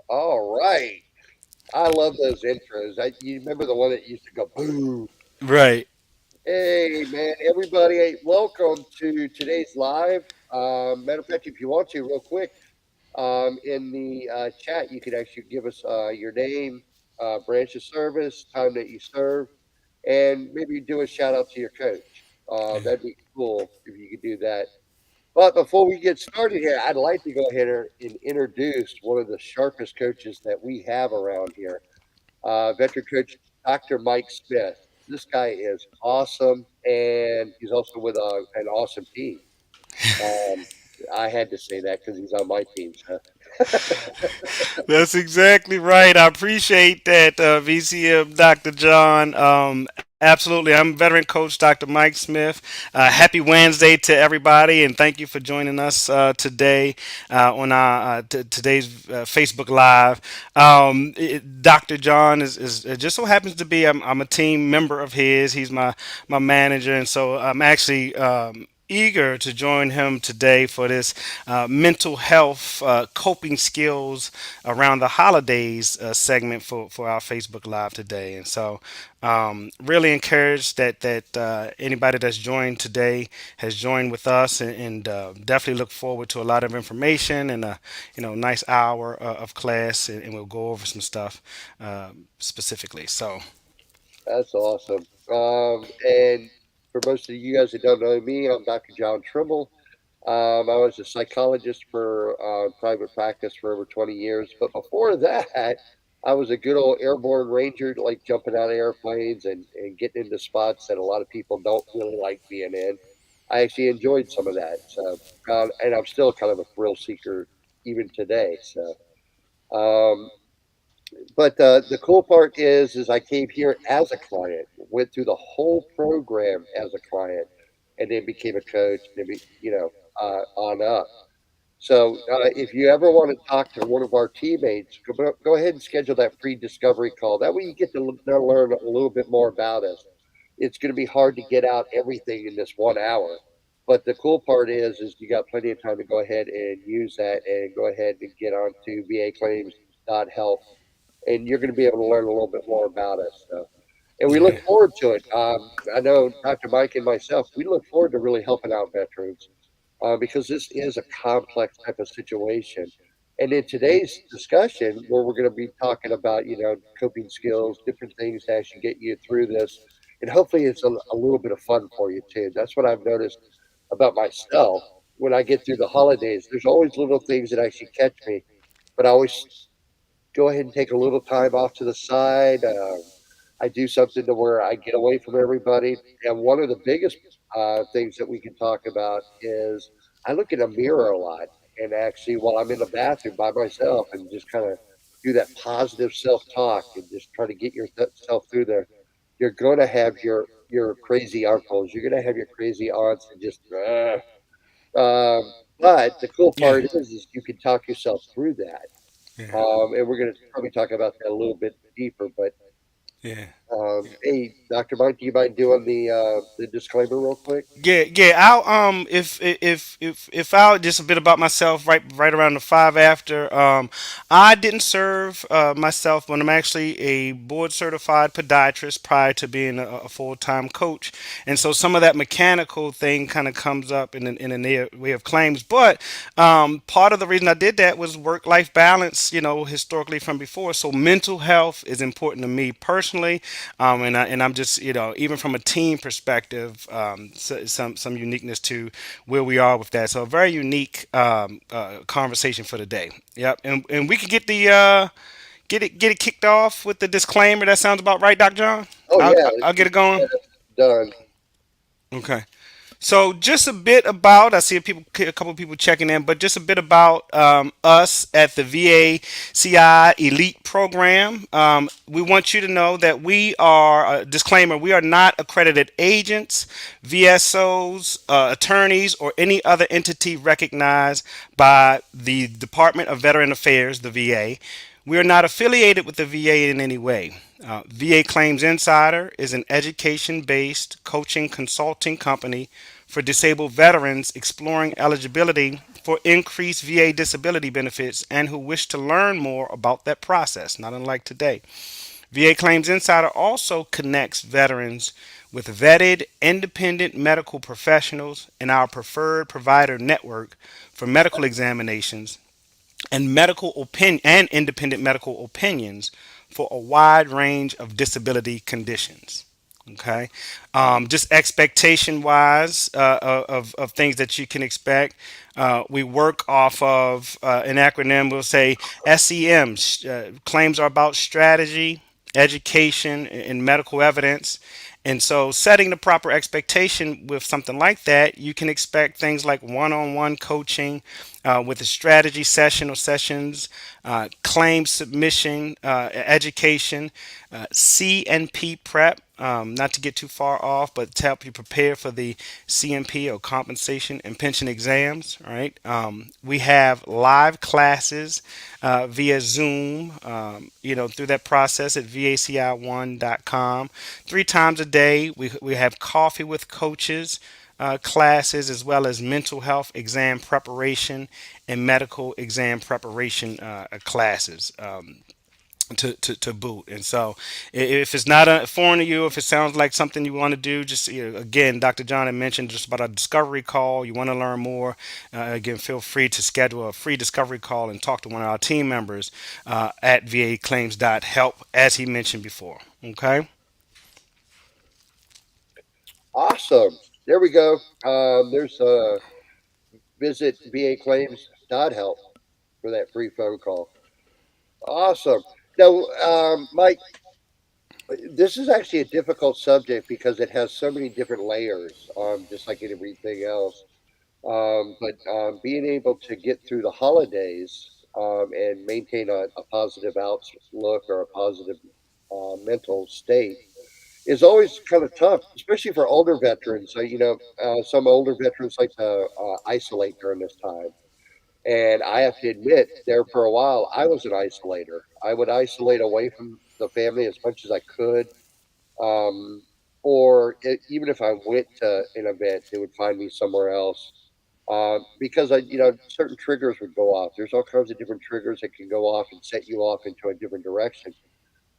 All right. I love those intros. You remember the one that used to go boom? Right. Hey, man, everybody, hey, welcome to today's live. Matter of fact, if you want to, real quick, in the chat, you could actually give us your name, branch of service, time that you serve, and maybe do a shout out to your coach. Yeah. That'd be cool if you could do that. But before we get started here, I'd like to go ahead and introduce one of the sharpest coaches that we have around here, veteran coach Dr. Mike Smith. This guy is awesome, and he's also with an awesome team. Um, I had to say that because he's on my team. So That's exactly right. I appreciate that, VCM Dr. John. Absolutely. I'm veteran coach Dr. Mike Smith. Happy Wednesday to everybody, and thank you for joining us today on our today's Facebook Live. Dr. John is it just so happens to be I'm a team member of his. He's my manager, and so I'm actually. Eager to join him today for this mental health coping skills around the holidays segment for our Facebook Live today. And so, really encouraged that anybody that's joined today has joined with us, and definitely look forward to a lot of information and a nice hour of class, and we'll go over some stuff specifically. So, that's awesome. And for most of you guys that don't know me, I'm Dr. John Trimble. I was a psychologist for private practice for over 20 years. But before that, I was a good old airborne ranger, like jumping out of airplanes and getting into spots that a lot of people don't really like being in. I actually enjoyed some of that. So, and I'm still kind of a thrill seeker even today. So, um, but the cool part is I came here as a client, went through the whole program as a client, and then became a coach, and then on up. So if you ever want to talk to one of our teammates, go ahead and schedule that free discovery call. That way you get to learn a little bit more about us. It's going to be hard to get out everything in this 1 hour. But the cool part is you got plenty of time to go ahead and use that and go ahead and get on to vaclaims.health, and you're going to be able to learn a little bit more about us. So, and we look yeah, forward to it. I know Dr. Mike and myself, we look forward to really helping out veterans because this is a complex type of situation. And in today's discussion, where we're going to be talking about, coping skills, different things to actually get you through this, and hopefully it's a little bit of fun for you too. That's what I've noticed about myself when I get through the holidays. There's always little things that actually catch me, but I always go ahead and take a little time off to the side. I do something to where I get away from everybody. And one of the biggest things that we can talk about is I look in a mirror a lot, and actually while I'm in the bathroom by myself and just kind of do that positive self talk and just try to get yourself through there. You're going to have your crazy uncles. You're going to have your crazy aunts and just. But the cool yeah, part is you can talk yourself through that. yeah, And we're going to probably talk about that a little bit deeper. But yeah. hey, Dr. Mike, do you mind doing the disclaimer real quick? Yeah. I'll if I'll just a bit about myself. Right around the five after. I didn't serve myself, but I'm actually a board certified podiatrist prior to being a full time coach, and so some of that mechanical thing kind of comes up in the way of claims. But part of the reason I did that was work life balance. Historically from before, so mental health is important to me personally, I'm just even from a team perspective, some uniqueness to where we are with that. So a very unique conversation for the day. Yep, and we can get the get it kicked off with the disclaimer. That sounds about right, Doc John. Oh I'll yeah, I'll get let's it get going. that done. Okay. So just a bit about I see a couple of people checking in, but just a bit about us at the VACI Elite Program. We want you to know that we are disclaimer: we are not accredited agents, VSOs, attorneys, or any other entity recognized by the Department of Veteran Affairs, the VA. We are not affiliated with the VA in any way. VA Claims Insider is an education based coaching consulting company for disabled veterans exploring eligibility for increased VA disability benefits and who wish to learn more about that process, not unlike today. VA Claims Insider also connects veterans with vetted independent medical professionals in our preferred provider network for medical examinations and independent medical opinions for a wide range of disability conditions. Okay, just expectation wise of things that you can expect. We work off of an acronym. We'll say SEM. Claims are about strategy, education, and medical evidence. And so, setting the proper expectation with something like that, you can expect things like one on one coaching with a strategy session or sessions, claim submission, education, CNP prep. Not to get too far off, but to help you prepare for the CNP or compensation and pension exams. Right. We have live classes via Zoom, through that process at vaci1.com. 3 times a day, we have coffee with coaches classes, as well as mental health exam preparation and medical exam preparation classes. To boot. And so, if it's not foreign to you, if it sounds like something you want to do, just again, Dr. John had mentioned just about a discovery call. You want to learn more, again, feel free to schedule a free discovery call and talk to one of our team members at vaclaims.help, as he mentioned before. Okay. Awesome. There we go. There's visit vaclaims.help for that free phone call. Awesome. Now, Mike, this is actually a difficult subject because it has so many different layers, just like everything else. But being able to get through the holidays and maintain a positive outlook or a positive mental state is always kind of tough, especially for older veterans. So, some older veterans like to isolate during this time. And I have to admit, there for a while, I was an isolator. I would isolate away from the family as much as I could. Um, even if I went to an event, they would find me somewhere else because certain triggers would go off. There's all kinds of different triggers that can go off and set you off into a different direction.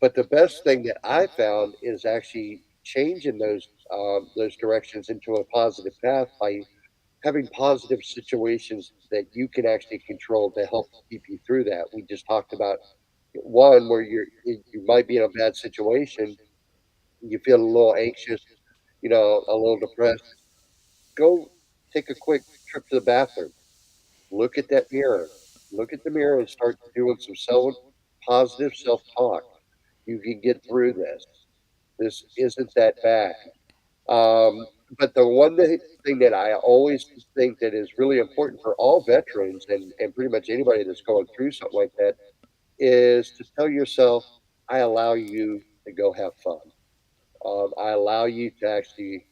But the best thing that I found is actually changing those directions into a positive path by having positive situations that you can actually control to help keep you through that. We just talked about one where you might be in a bad situation, you feel a little anxious, a little depressed. Go take a quick trip to the bathroom. Look at that mirror. Look at the mirror and start doing some positive self talk. You can get through this. This isn't that bad. But the thing that I always think that is really important for all veterans and pretty much anybody that's going through something like that is to tell yourself, I allow you to go have fun. I allow you to actually,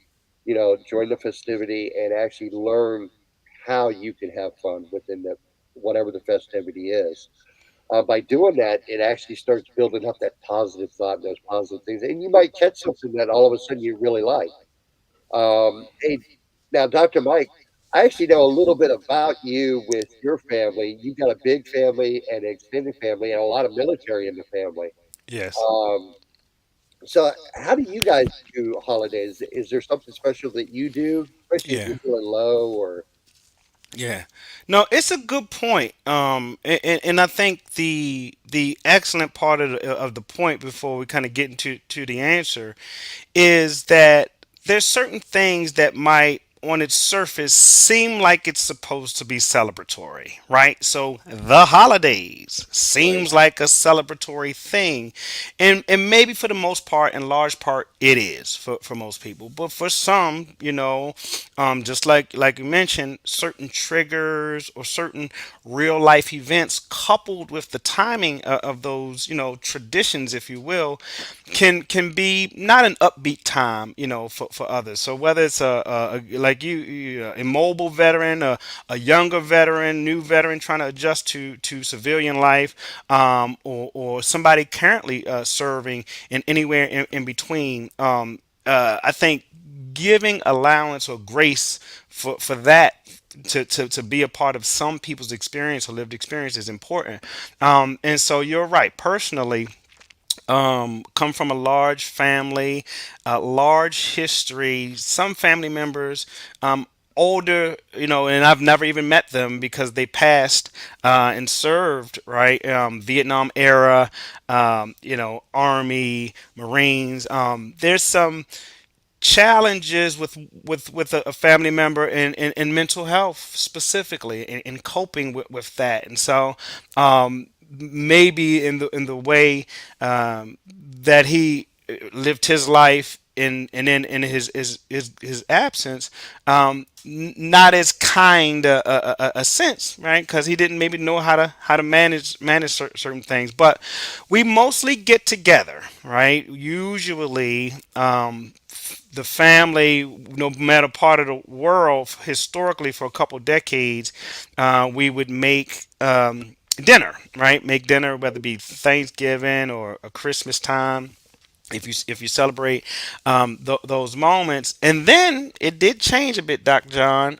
join the festivity and actually learn how you can have fun within the whatever the festivity is. By doing that, it actually starts building up that positive thought and those positive things, and you might catch something that all of a sudden you really like. Hey, now, Dr. Mike, I actually know a little bit about you with your family. You've got a big family and extended family, and a lot of military in the family. Yes. Um, so, how do you guys do holidays? Is there something special that you do, especially if Yeah. you're feeling low or Yeah. No, it's a good point. And I think the excellent part of the point before we kind of get into to the answer is that there's certain things that might on its surface seem like it's supposed to be celebratory, right? So the holidays right? seems like a celebratory thing. And maybe for the most part, in large part, it is for most people. But for some, just like you mentioned, certain triggers or certain real life events coupled with the timing of those, traditions, if you will, can be not an upbeat time, for others. So whether it's a like a mobile veteran, a younger veteran, new veteran trying to adjust to civilian life, or somebody currently serving in anywhere in between, I think giving allowance or grace for that to be a part of some people's experience or lived experience is important. And so you're right. Personally, come from a large family, a large history. Some family members, older, and I've never even met them because they passed and served, right? Vietnam era, Army, Marines. There's some challenges with a family member in mental health specifically in coping with that, and so maybe in the way that he lived his life in his absence, not as kind a sense, right? Because he didn't maybe know how to manage certain things. But we mostly get together, right? Usually, the family, no matter part of the world, historically for a couple decades, we would make dinner, right? Make dinner, whether it be Thanksgiving or a Christmas time, if you celebrate those moments. And then it did change a bit, Dr. John,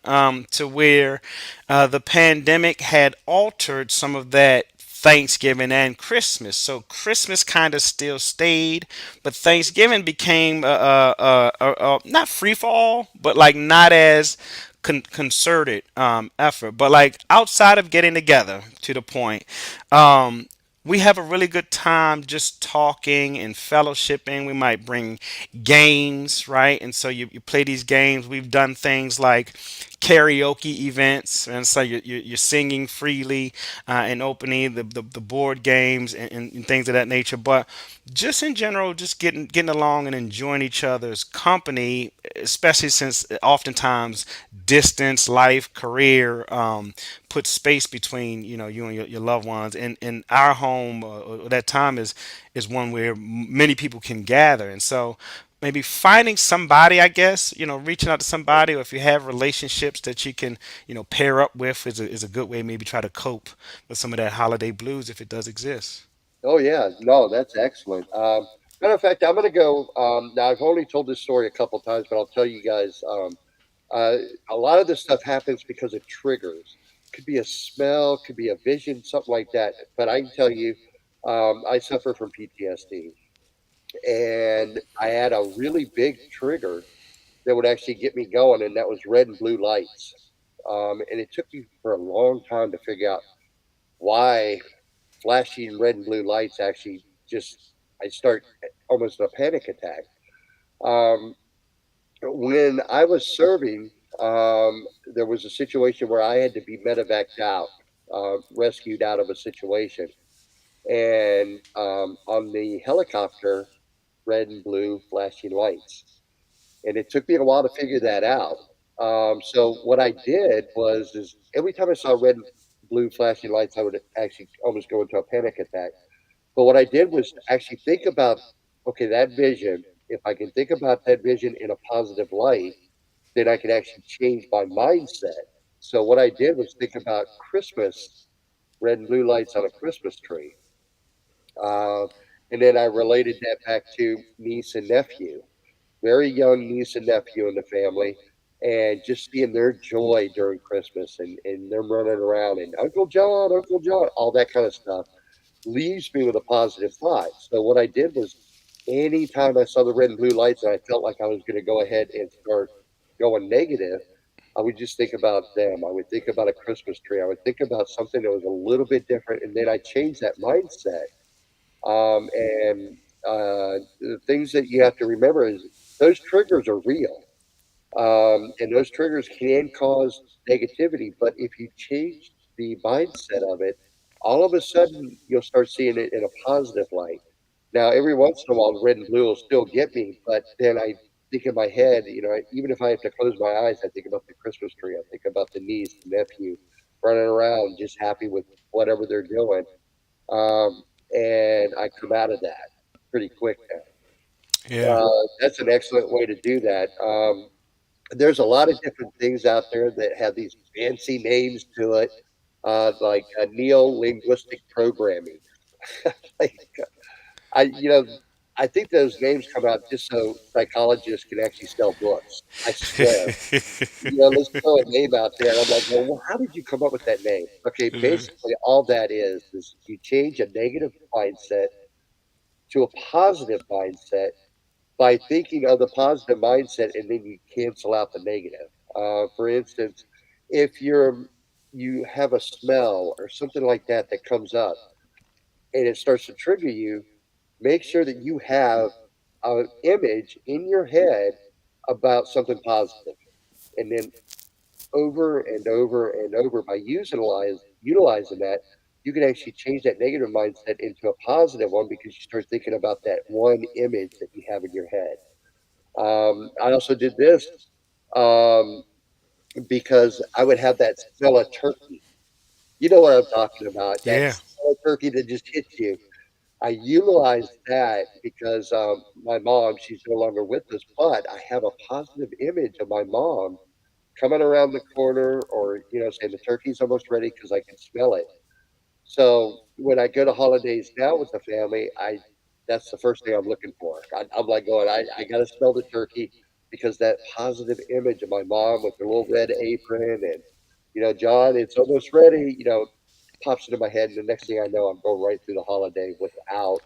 to where the pandemic had altered some of that Thanksgiving and Christmas. So Christmas kind of still stayed, but Thanksgiving became not free for all, but like not as concerted effort. But like outside of getting together, to the point, we have a really good time just talking and fellowshipping. We might bring games, right? And so you play these games. We've done things like karaoke events, and so you're singing freely and opening the board games and things of that nature. But just in general, just getting along and enjoying each other's company, especially since oftentimes distance, life, career put space between you and your loved ones. And our home, that time is one where many people can gather, and so maybe finding somebody, I guess, reaching out to somebody, or if you have relationships that you can pair up with, is a good way, maybe try to cope with some of that holiday blues if it does exist. Oh yeah, no, that's excellent. Matter of fact, I'm going to go. Now, I've only told this story a couple times, but I'll tell you guys. Uh, a lot of this stuff happens because of triggers. Could be a smell, could be a vision, something like that. But I can tell you, I suffer from PTSD, and I had a really big trigger that would actually get me going, and that was red and blue lights. And it took me for a long time to figure out why flashing red and blue lights actually just I start almost a panic attack. Um, when I was serving, there was a situation where I had to be medevaced out, rescued out of a situation, and on the helicopter, red and blue flashing lights, and it took me a while to figure that out. So what I did was, is every time I saw red and blue flashing lights, I would actually almost go into a panic attack. But what I did was actually think about, okay, that vision. If I can think about that vision in a positive light, then I can actually change my mindset. So what I did was think about Christmas, red and blue lights on a Christmas tree. Uh, and then I related that back to niece and nephew, very young niece and nephew in the family, and just seeing their joy during Christmas and them running around and Uncle John, all that kind of stuff leaves me with a positive thought. So what I did was anytime I saw the red and blue lights and I felt like I was going to go ahead and start going negative, I would just think about them. I would think about a Christmas tree. I would think about something that was a little bit different. And then I changed that mindset. And the things that you have to remember is those triggers are real. And those triggers can cause negativity. But if you change the mindset of it, all of a sudden you'll start seeing it in a positive light. Now, every once in a while, the red and blue will still get me, but then I think in my head, even if I have to close my eyes, I think about the Christmas tree. I think about the niece, the nephew running around, just happy with whatever they're doing. Um, and I come out of that pretty quick now. Yeah. That's an excellent way to do that. There's a lot of different things out there that have these fancy names to it, like neo linguistic programming. Like, I, you know, I think those names come out just so psychologists can actually sell books. I swear. Let's throw a name out there, and I'm like, "Well, how did you come up with that name?" Okay, basically, all that is you change a negative mindset to a positive mindset by thinking of the positive mindset, and then you cancel out the negative. For instance, if you have a smell or something like that that comes up, and it starts to trigger you, make sure that you have an image in your head about something positive, and then over and over and over by utilizing that, you can actually change that negative mindset into a positive one because you start thinking about that one image that you have in your head. I also did this um, because I would have that smell of turkey. You know what I'm talking about? That Yeah, smell of turkey that just hits you. I utilized that because my mom, she's no longer with us, but I have a positive image of my mom coming around the corner, or saying the turkey's almost ready because I can smell it. So when I go to holidays now with the family, I that's the first thing I'm looking for. I'm like going, I got to smell the turkey because that positive image of my mom with her little red apron and John, it's almost ready. Pops into my head, and the next thing I know, I'm going right through the holiday without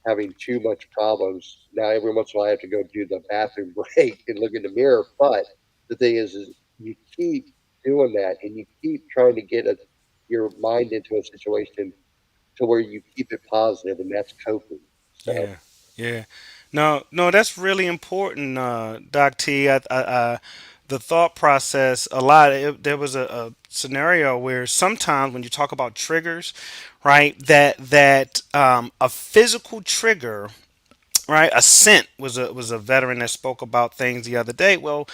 having too much problems. Now, every once in a while, I have to go do the bathroom break and look in the mirror. But the thing is you keep doing that, and you keep trying to get your mind into a situation to where you keep it positive, and that's coping. So, yeah, yeah. No, no, that's really important, Doc T. The thought process a lot. There was a scenario where sometimes when you talk about triggers, right, that a physical trigger, right? A scent was a veteran that spoke about things the other day. Well,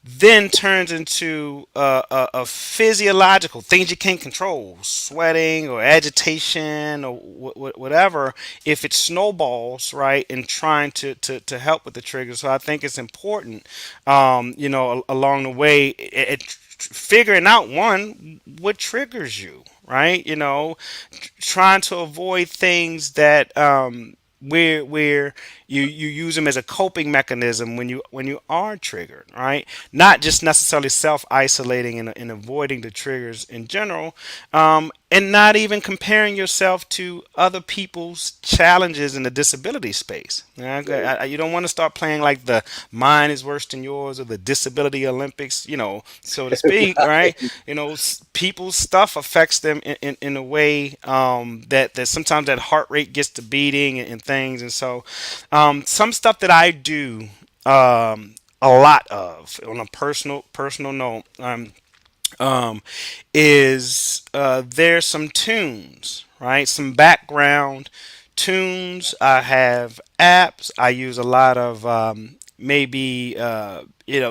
then turns into a physiological things you can't control, sweating or agitation or whatever. If it snowballs, right, and trying to help with the trigger, so I think it's important, along the way, figuring out one what triggers you, right? Trying to avoid things that where you use them as a coping mechanism when you are triggered, right? Not just necessarily self isolating and avoiding the triggers in general, and not even comparing yourself to other people's challenges in the disability space. You don't want to start playing like the mine is worse than yours or the disability Olympics, so to speak, right? People's stuff affects them in a way that sometimes that heart rate gets to beating and things. And so some stuff that I do a lot of on a personal note, um, is there's some tunes, right? Some background tunes. I have apps. I use a lot of maybe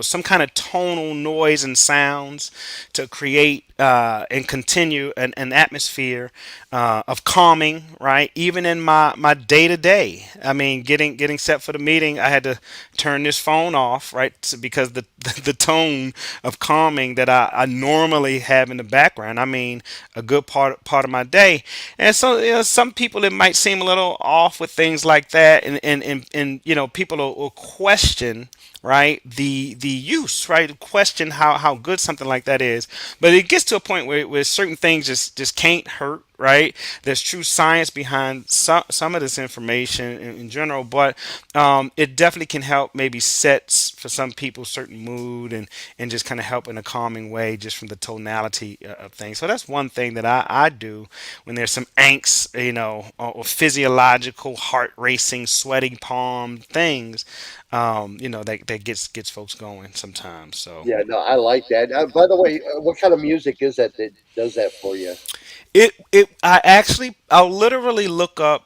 some kind of tonal noise and sounds to create and continue an atmosphere of calming, right? Even in my day to day. I mean, getting set for the meeting, I had to turn this phone off, right? Because the tone of calming that I normally have in the background. I mean, a good part of my day. And so, some people it might seem a little off with things like that, and people will question, right, the use, right, question how good something like that is. But it gets to a point where certain things just can't hurt, right? There's true science behind some of this information in general, but it definitely can help maybe sets for some people certain mood and just kind of help in a calming way just from the tonality of things. So that's one thing that I do when there's some angst, or physiological heart racing, sweating palm things, that gets folks going sometimes. So yeah, no, I like that. By the way, what kind of music is that does that for you? I'll literally look up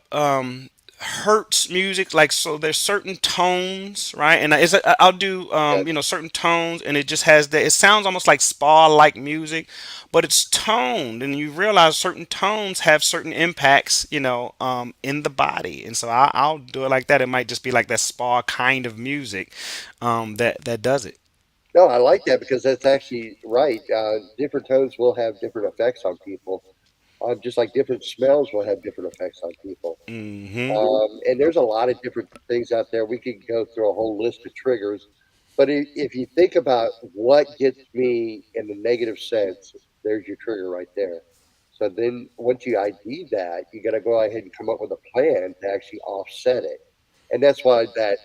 Hertz music, like, so there's certain tones, right? And I'll do Okay. certain tones, and it just has that. It sounds almost like spa like music, but it's toned, and you realize certain tones have certain impacts, in the body. And so I'll do it like that. It might just be like that spa kind of music that does it. No, I like that because that's actually right. Different tones will have different effects on people. just like different smells will have different effects on people. Mm-hmm. And there's a lot of different things out there. We could go through a whole list of triggers, but if you think about what gets me in the negative sense, there's your trigger right there. So then once you ID that, you got to go ahead and come up with a plan to actually offset it. And that's why that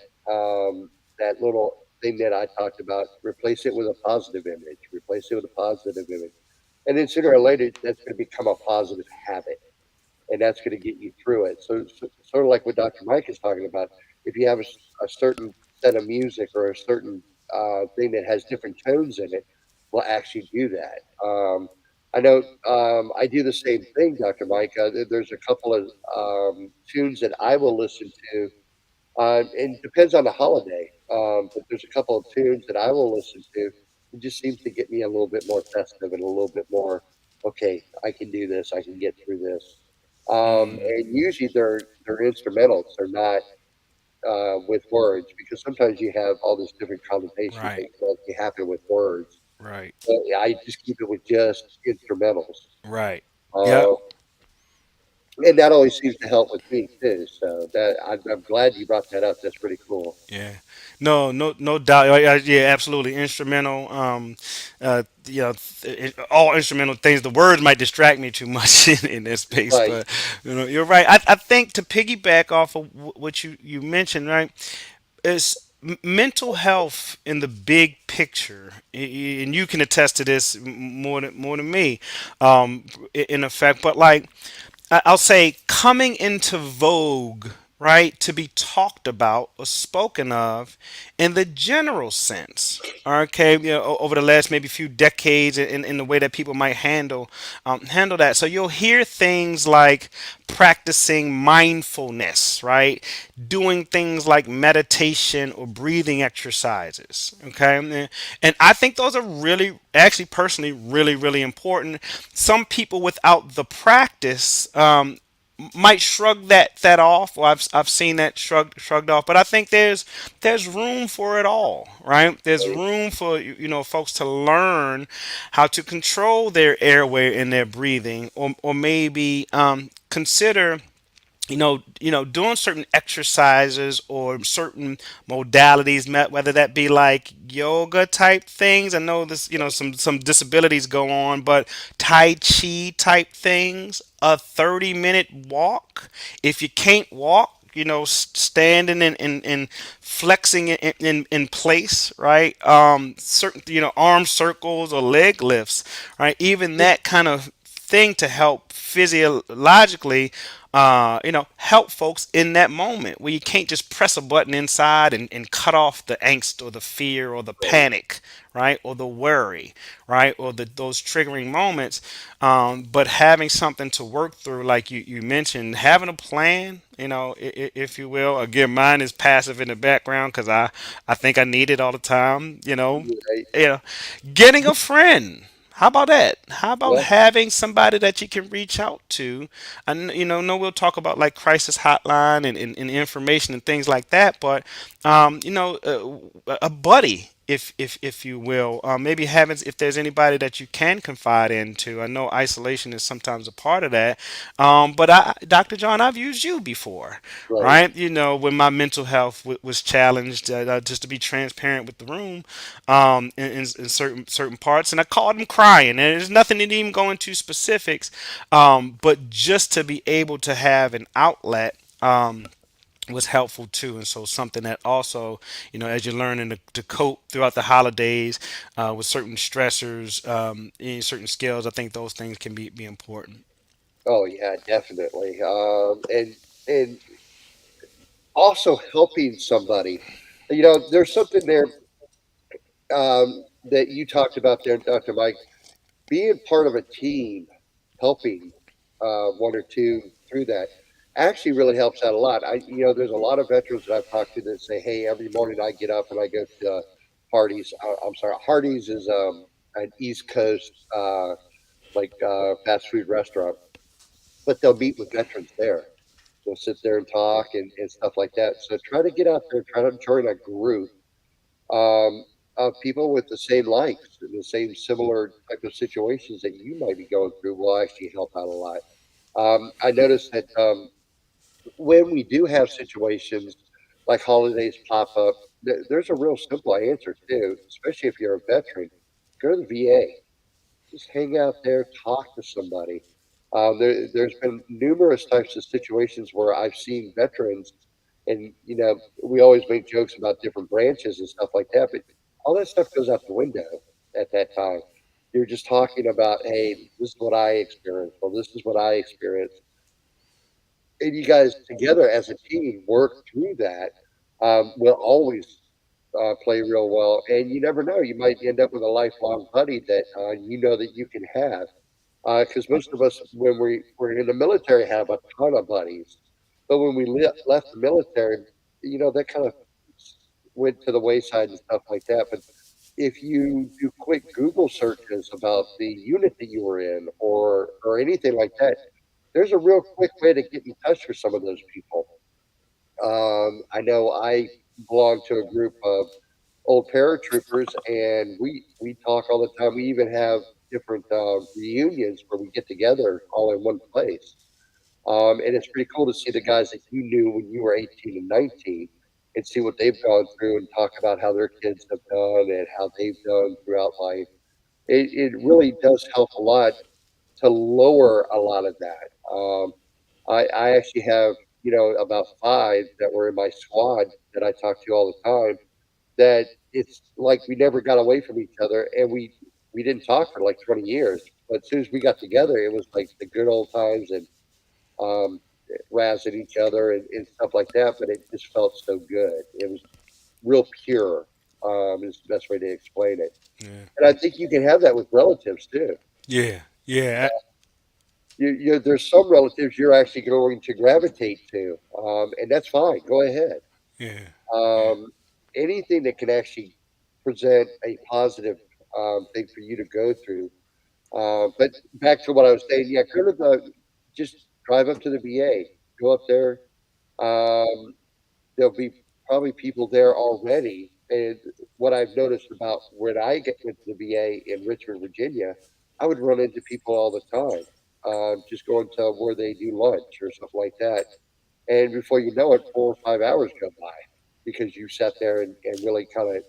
little thing that I talked about, replace it with a positive image, replace it with a positive image. And then sooner or later, that's going to become a positive habit, and that's going to get you through it. So sort of like what Dr. Mike is talking about, if you have a certain set of music or a certain thing that has different tones in it, will actually do that. I know I do the same thing, Dr. Mike. There's a couple of tunes that I will listen to, and it depends on the holiday. But there's a couple of tunes that I will listen to. It just seems to get me a little bit more festive and a little bit more, okay, I can do this. I can get through this. And usually they're instrumentals. They're not with words, because sometimes you have all this different connotation Right. things that can happen with words. Right. But yeah, I just keep it with just instrumentals. Right. Yep. Uh, and that always seems to help with me too. So that I'm glad you brought that up. That's pretty cool. Yeah. No, no doubt. Yeah, absolutely. Instrumental. All instrumental things. The words might distract me too much in this space, Right. but you're right. I think to piggyback off of what you mentioned, right, is mental health in the big picture, and you can attest to this more than me, um, in effect. But like I'll say, coming into vogue, right, to be talked about or spoken of in the general sense. Okay, over the last maybe few decades, in the way that people might handle that. So you'll hear things like practicing mindfulness, right, doing things like meditation or breathing exercises. Okay, and I think those are really, actually, personally, really important. Some people without the practice might shrug that off, or I've seen that shrugged off. But I think there's room for it all, right? There's Right. room for folks to learn how to control their airway and their breathing, or maybe consider doing certain exercises or certain modalities, whether that be like yoga type things. I know this, some disabilities go on, but Tai Chi type things, a 30-minute walk. If you can't walk, standing and flexing in place, right? Certain, arm circles or leg lifts, right? Even that kind of thing to help physiologically, help folks in that moment where you can't just press a button inside and cut off the angst or the fear or the Right. panic, right, or the worry, right, or those triggering moments. But having something to work through, like you mentioned, having a plan, if you will. Again, mine is passive in the background because I think I need it all the time. Right. You know, Getting a friend. How about that? How about Yeah. having somebody that you can reach out to? And no, we'll talk about like crisis hotline and information and things like that. But a buddy, if you will, maybe having, if there's anybody that you can confide into. I know isolation is sometimes a part of that. But Dr. John, I've used you before, Right. right? When my mental health was challenged, just to be transparent with the room, in certain parts, and I called him crying. And there's nothing to even go into specifics, but just to be able to have an outlet. Was helpful too, and so something that also, as you're learning to cope throughout the holidays, with certain stressors, certain skills, I think those things can be important. Oh yeah, definitely. And also helping somebody. There's something there that you talked about there, Dr. Mike. Being part of a team, helping one or two through that, actually really helps out a lot. There's a lot of veterans that I've talked to that say, "Hey, every morning I get up and I go to Hardee's. I'm sorry, Hardee's is an East Coast fast food restaurant, but they'll meet with veterans there. They'll sit there and talk and stuff like that. So try to get out there, try to join a group. people with the same likes and the same similar type of situations that you might be going through will actually help out a lot. I noticed that when we do have situations like holidays pop up, there's a real simple answer too, especially if you're a veteran. Go to the VA, just hang out there, talk to somebody. There's been numerous types of situations where I've seen veterans, and we always make jokes about different branches and stuff like that, but all that stuff goes out the window at that time. You're just talking about, hey, this is what I experienced, well, this is what I experienced, and you guys together as a team work through that. Will always play real well, and you never know, you might end up with a lifelong buddy that that you can have. Because most of us, when we were in the military, have a ton of buddies. But when we left the military, that kind of went to the wayside and stuff like that. But if you do quick Google searches about the unit that you were in, or anything like that, there's a real quick way to get in touch with some of those people. I know I belong to a group of old paratroopers, and we talk all the time. We even have different reunions where we get together all in one place. And it's pretty cool to see the guys that you knew when you were 18 and 19, and see what they've gone through and talk about how their kids have done and how they've done throughout life. It really does help a lot to lower a lot of that. I actually have, about five that were in my squad that I talk to all the time, that it's like we never got away from each other, and we didn't talk for like 20 years. But as soon as we got together, it was like the good old times, and um, razzing each other and stuff like that. But it just felt so good. It was real pure. Is the best way to explain it. Yeah. And I think you can have that with relatives too. Yeah. Yeah. There's some relatives you're actually going to gravitate to, and that's fine. Go ahead. Yeah. Yeah. Um, Anything that can actually present a positive thing for you to go through. But back to what I was saying, yeah, go to just drive up to the VA, go up there. Um, there'll be probably people there already. And what I've noticed about when I went to the VA in Richmond, Virginia, I would run into people all the time, just going to where they do lunch or something like that. And before you know it, 4 or 5 hours go by because you sat there and really kind of,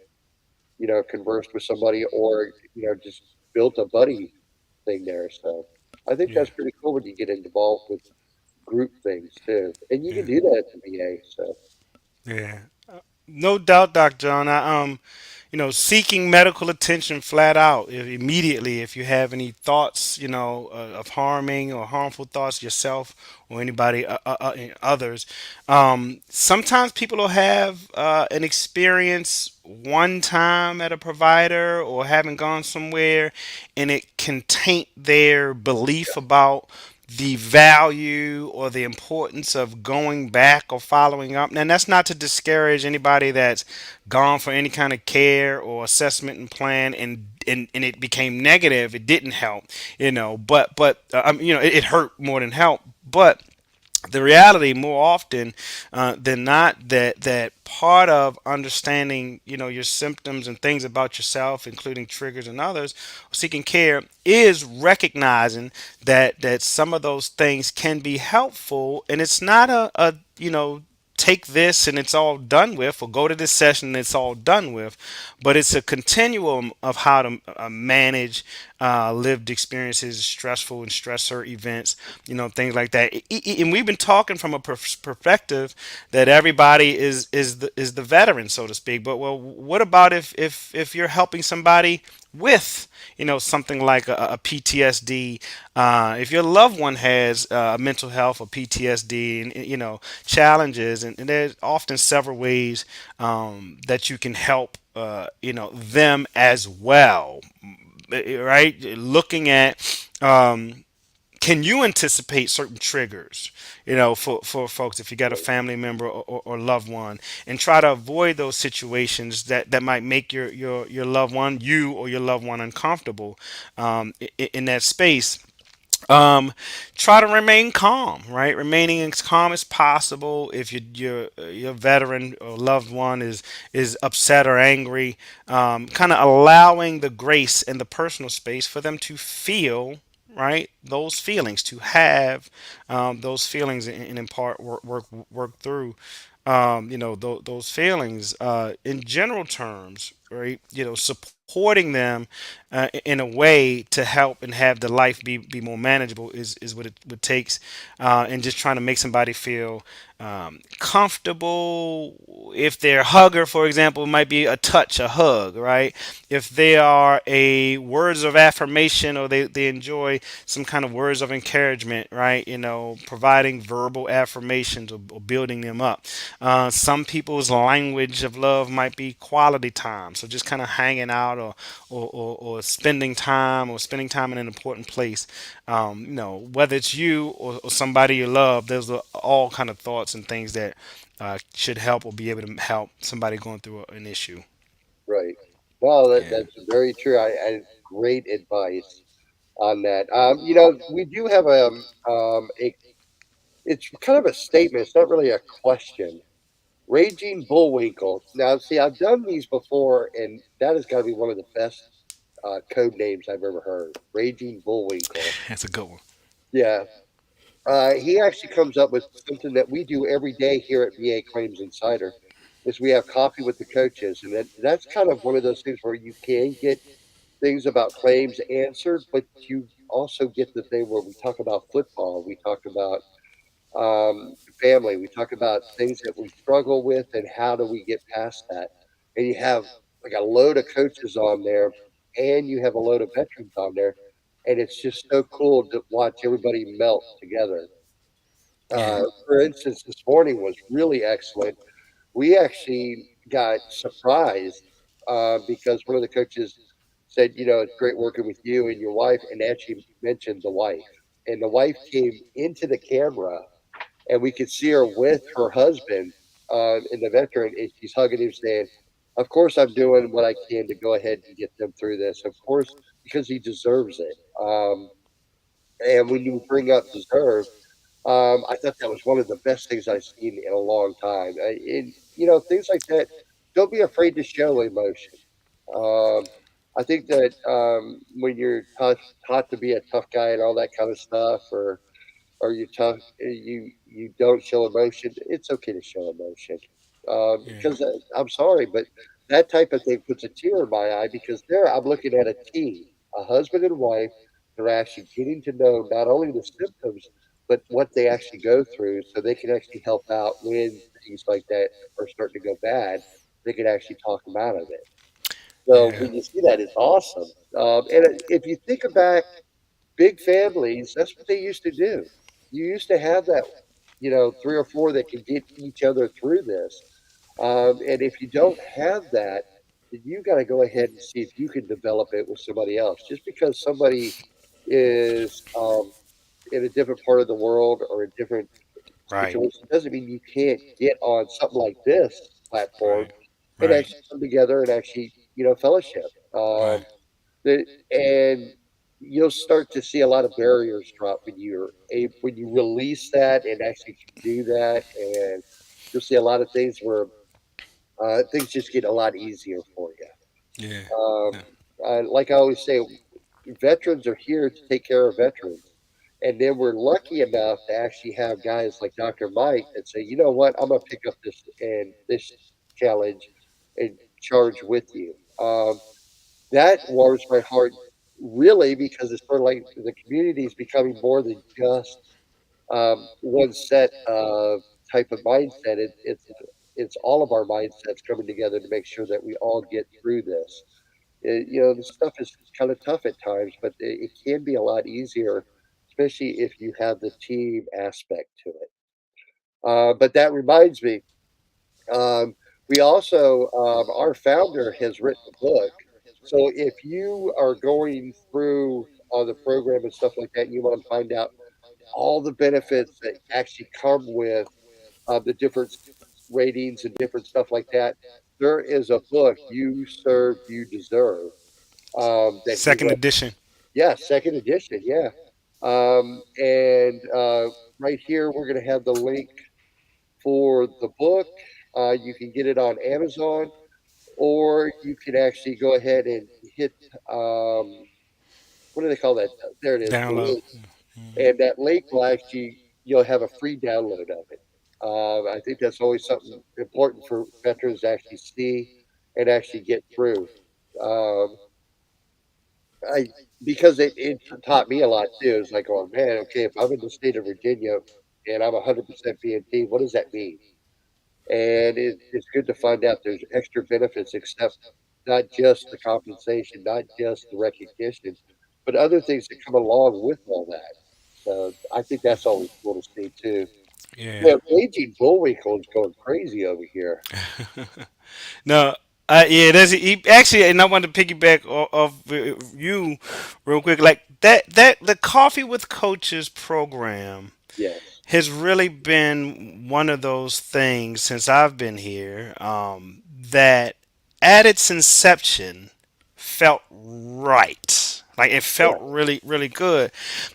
conversed with somebody, or, just built a buddy thing there. So I think Yeah. that's pretty cool when you get involved with group things too. And you can Yeah. do that at the VA. So Yeah. No doubt, Dr. John. Seeking medical attention flat out immediately if you have any thoughts, of harming or harmful thoughts yourself or anybody others. Sometimes people will have an experience one time at a provider or having gone somewhere, and it can taint their belief about the value or the importance of going back or following up. And that's not to discourage anybody that's gone for any kind of care or assessment and plan, and it became negative. It didn't help, it hurt more than help. But the reality more often than not, that part of understanding your symptoms and things about yourself, including triggers and others, seeking care, is recognizing that some of those things can be helpful, and it's not a take this and it's all done with, or go to this session and it's all done with, but it's a continuum of how to manage lived experiences, stressful and stressor events, things like that. And we've been talking from a perspective that everybody is the veteran, so to speak. But well, what about if you're helping somebody with something like a PTSD, if your loved one has mental health or PTSD, and challenges, and there's often several ways that you can help them as well, right? Looking at, can you anticipate certain triggers, for folks, if you got a family member or loved one, and try to avoid those situations that might make your loved one, you or your loved one, uncomfortable in that space. um, try to remain calm, right? Remaining as calm as possible. If your veteran or loved one is upset or angry, kind of allowing the grace and the personal space for them to feel, right, those feelings, to have those feelings, and in part work through those feelings in general terms, right? Supporting them in a way to help and have the life be more manageable is what it takes, and just trying to make somebody feel comfortable. If they're a hugger, for example, it might be a touch, a hug, right? If they are a words of affirmation, or they enjoy some kind of words of encouragement, right? Providing verbal affirmations, or building them up. Some people's language of love might be quality time, so just kind of hanging out, or spending time in an important place. Whether it's you, or somebody you love, there's all kind of thoughts and things that should help, or be able to help somebody going through an issue. Right. Well, Yeah, that's very true. I great advice on that. We do have a it's kind of a statement. It's not really a question. Raging Bullwinkle. Now, see, I've done these before, and that has got to be one of the best code names I've ever heard. Raging Bullwinkle. that's a good one. Yeah. He actually comes up with something that we do every day here at VA Claims Insider. Is we have coffee with the coaches, and that's kind of one of those things where you can get things about claims answered, but you also get the thing where we talk about football, we talk about family, we talk about things that we struggle with and how do we get past that. And you have like a load of coaches on there, and you have a load of veterans on there, and it's just so cool to watch everybody melt together. Yeah, For instance, this morning was really excellent. We actually got surprised because one of the coaches said, "It's great working with you and your wife," and actually mentioned the wife. And the wife came into the camera, and we could see her with her husband and the veteran, and she's hugging him, saying, "Of course, I'm doing what I can to go ahead and get them through this. Of course, because he deserves it." And when you bring up deserve, I thought that was one of the best things I've seen in a long time. Things like that. Don't be afraid to show emotion. Um, I think that when you're taught to be a tough guy and all that kind of stuff, or you tough, you don't show emotion. It's okay to show emotion yeah, because I'm sorry, but that type of thing puts a tear in my eye because there I'm looking at a team, a husband and wife. They're actually getting to know not only the symptoms but what they actually go through, so they can actually help out when things like that are starting to go bad. They can actually talk them out of it. So yeah. when you see that, it's awesome. And if you think back big families, that's what they used to do. You used to have that, 3 or 4 that could get each other through this. And if you don't have that, then you gotta go ahead and see if you can develop it with somebody else. Just because somebody is, in a different part of the world or a different Right, situation doesn't mean you can't get on something like this platform right, and right, actually come together and actually, fellowship. right. And you'll start to see a lot of barriers drop when you release that and actually can do that, and you'll see a lot of things where things just get a lot easier for you. Yeah, Um, yeah. like I always say, veterans are here to take care of veterans. And then we're lucky enough to actually have guys like Dr. Mike that say, you know what, I'm gonna pick up this challenge and charge with you. That warms my heart really because it's sort of like the community is becoming more than just one set of type of mindset. It's all of our mindsets coming together to make sure that we all get through this. This stuff is kind of tough at times, but it can be a lot easier, especially if you have the team aspect to it. But that reminds me, um, we also, our founder has written a book. So if you are going through the program and stuff like that, and you want to find out all the benefits that actually come with the different ratings and different stuff like that, there is a book, You Serve, You Deserve, that he Second wrote. edition. Yeah, second edition. Yeah. And right here, we're going to have the link for the book. You can get it on Amazon, or you can actually go ahead and hit, um, what do they call that? There it is, the Download. link. And that link will actually, you'll have a free download of it. I think that's always something important for veterans to actually see and actually get through. Um, I because it taught me a lot too. It's like, oh man, okay, if I'm in the state of Virginia and I'm 100% PNT, what does that mean? And it's good to find out there's extra benefits, except not just the compensation, not just the recognition, but other things that come along with all that. So I think that's always cool to see too. Yeah. Yeah, Raging Bullwinkle is going crazy over here. No, yeah, actually, and I wanted to piggyback off you real quick. Like that the Coffee with Coaches program Yes. has really been one of those things since I've been here, that at its inception felt right. Like it Yeah. felt really, really good,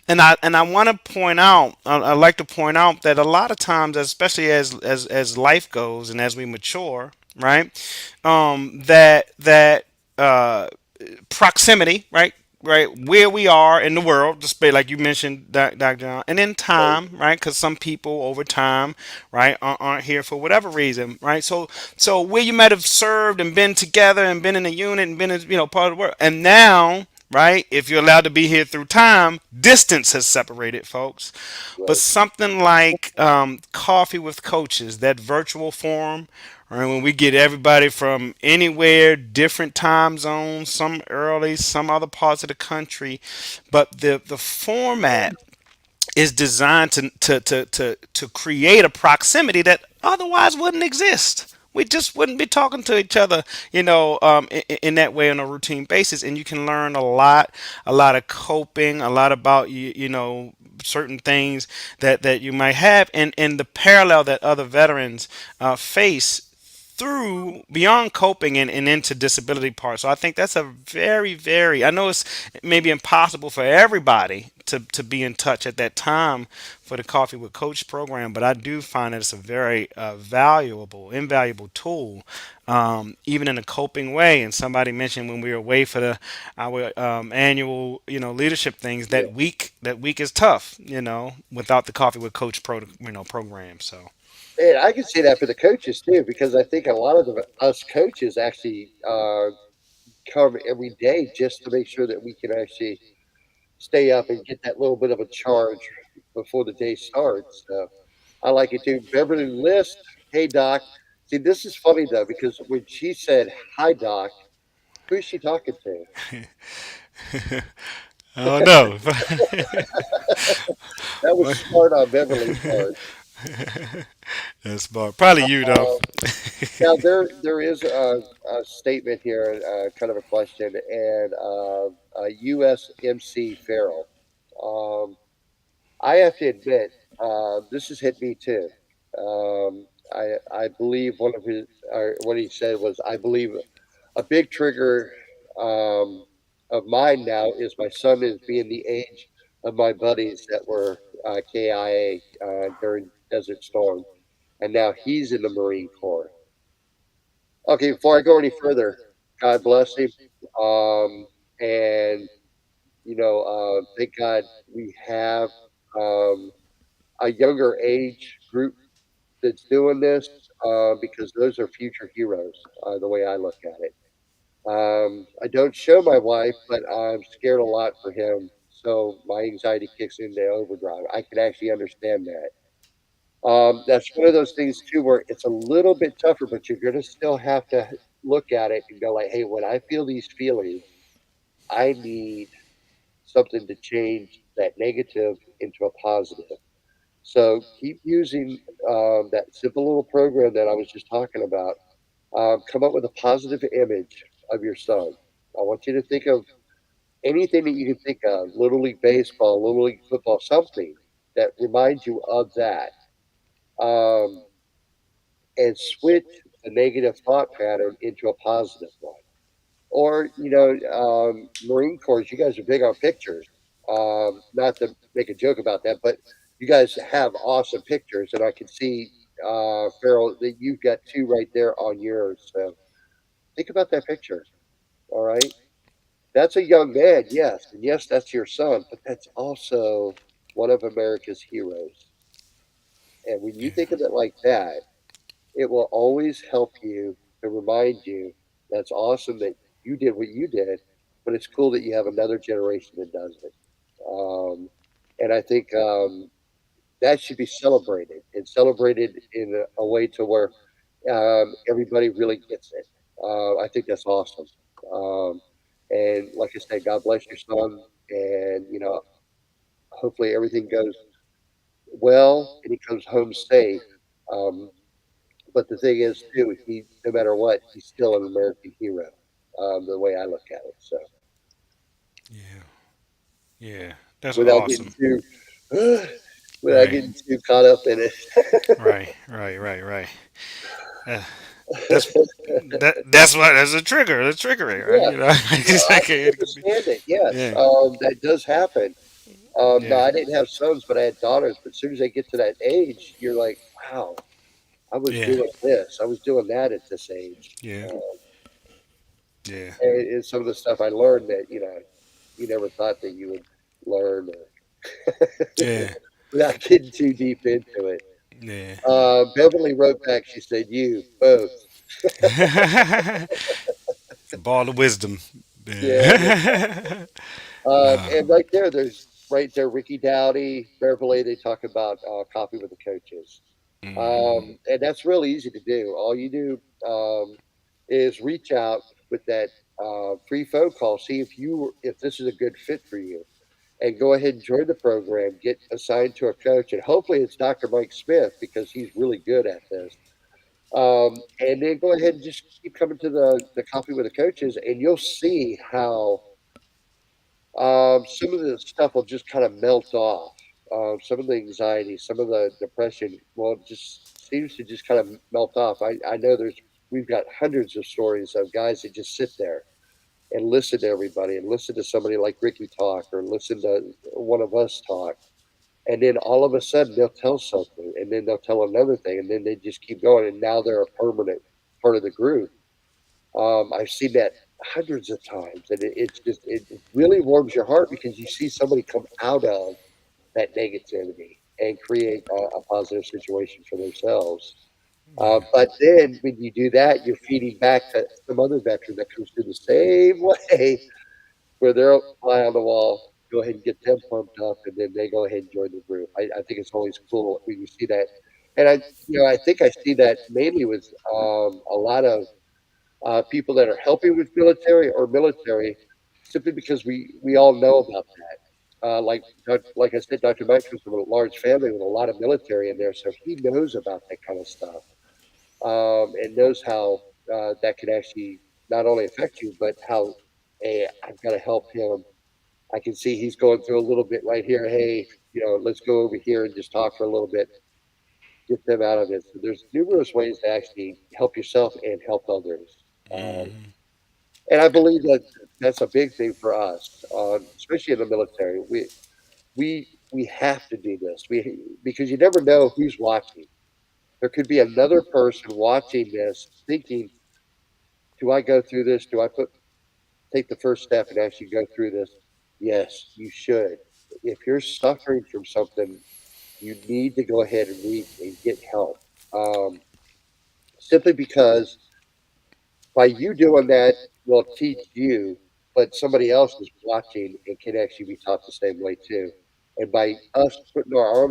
and I want to point out. I like to point out that a lot of times, especially as life goes and as we mature, right? That uh, proximity, right? Right, where we are in the world, just like you mentioned, Dr. John, and in Right. time, right? Because some people over time, right, aren't here for whatever reason, right? So where you might have served and been together and been in a unit and been, part of the world, and now, right, if you're allowed to be here through time, distance has separated folks. But Right. something like Coffee with Coaches, that virtual forum, right, when we get everybody from anywhere, different time zones, some early, some other parts of the country, but the format is designed to create a proximity that otherwise wouldn't exist. We just wouldn't be talking to each other, in that way on a routine basis. And you can learn a lot of coping, a lot about certain things that you might have, and the parallel that other veterans face through beyond coping and into disability part. So I think that's a very, very, I know it's maybe impossible for everybody to be in touch at that time for the Coffee with Coach program, but I do find that it's a very invaluable tool, even in a coping way. And somebody mentioned when we were away for our annual, leadership things, Yeah. that week is tough, without the Coffee with Coach program. So. And I can say that for the coaches too, because I think a lot of us coaches actually come every day just to make sure that we can actually stay up and get that little bit of a charge before the day starts. So I like it too. Beverly List, hey Doc. See, this is funny though, because when she said hi Doc, who's she talking to? Oh no. That was smart on Beverly's part. That's smart. Probably you though. Um, Now there is a statement here, kind of a question, and USMC Farrell. Um, I have to admit, this has hit me too. I believe one of his, or what he said was, I believe a big trigger um, of mine now is my son is being the age of my buddies that were KIA during Desert Storm, and now he's in the Marine Corps. Okay, before I go any further, God bless him. Um, and thank God we have um, a younger age group that's doing this because those are future heroes. The way I look at it, I don't show my wife, but I'm scared a lot for him. So my anxiety kicks into overdrive. I can actually understand that. That's one of those things too, where it's a little bit tougher, but you're going to still have to look at it and go like, "Hey, when I feel these feelings, I need something to change that negative into a positive." So keep using that simple little program that I was just talking about. Come up with a positive image of your son. I want you to think of anything that you can think of: Little League baseball, Little League football, something that reminds you of that. Um, and switch the negative thought pattern into a positive one. Or, Marine Corps, you guys are big on pictures. Not to make a joke about that, but you guys have awesome pictures, and I can see, Farrell, that you've got two right there on yours. So think about that picture. All right, that's a young man, yes, and yes, that's your son, but that's also one of America's heroes. And when you think of it like that, it will always help you to remind you that's awesome that you did what you did, but it's cool that you have another generation that does it. Um, and I think that should be celebrated and celebrated in a way to where everybody really gets it. I think that's awesome. Um, and like I said, God bless your son, and hopefully everything goes well and he comes home safe. Um, But the thing is, too, he no matter what, he's still an American hero. The way I look at it. So Yeah. Yeah. That's without getting awesome. too without Right. getting too caught up in it. Right. Right. Right. Right. Uh, that's that's what that's a trigger. That's triggering, right? Yeah, You know, no, it's I like can it could be. understand it. Yes, Yeah. that does happen. No, Yeah. I didn't have sons, but I had daughters. But as soon as they get to that age, you're like, wow, I was Yeah. doing this, I was doing that at this age, Yeah. Yeah. and some of the stuff I learned that you never thought that you would learn, or Yeah. without getting too deep into it. Yeah. Beverly wrote back. She said, "You both." Ball of wisdom. Yeah, no. Yeah. And right there, there's right there, Ricky Dowdy, Beverly. They talk about coffee with the coaches, and that's really easy to do. All you do is reach out with that free phone call, see if this is a good fit for you, and go ahead and join the program. Get assigned to a coach, and hopefully it's Dr. Mike Smith because he's really good at this. And then go ahead and just keep coming to the coffee with the coaches, and you'll see how some of the stuff will just kind of melt off. Some of the anxiety, some of the depression, well, it just seems to just kind of melt off. I know we've got hundreds of stories of guys that just sit there and listen to everybody and listen to somebody like Ricky talk or listen to one of us talk. And then all of a sudden they'll tell something and then they'll tell another thing and then they just keep going. And now they're a permanent part of the group. I've seen that hundreds of times, and it really warms your heart because you see somebody come out of that negativity and create a positive situation for themselves. Yeah. But then when you do that, you're feeding back to some other veteran that comes through the same way where they're a fly on the wall. Go ahead and get them pumped up, and then they go ahead and join the group. I think it's always cool when you see that, and I think I see that mainly with a lot of people that are helping with military or military, simply because we all know about that. Like I said, Dr. Mike comes from a large family with a lot of military in there, so he knows about that kind of stuff, and knows how that can actually not only affect you, but how, hey, I've got to help him. I can see he's going through a little bit right here. Hey, let's go over here and just talk for a little bit, get them out of it. So there's numerous ways to actually help yourself and help others. Um, and I believe that that's a big thing for us, especially in the military. We have to do this. Because you never know who's watching. There could be another person watching this, thinking, "Do I go through this? Do I take the first step and actually go through this?" Yes, you should. If you're suffering from something, you need to go ahead and reach and get help. Um, Simply because by you doing that will teach you, but somebody else is watching and can actually be taught the same way too. And by us putting our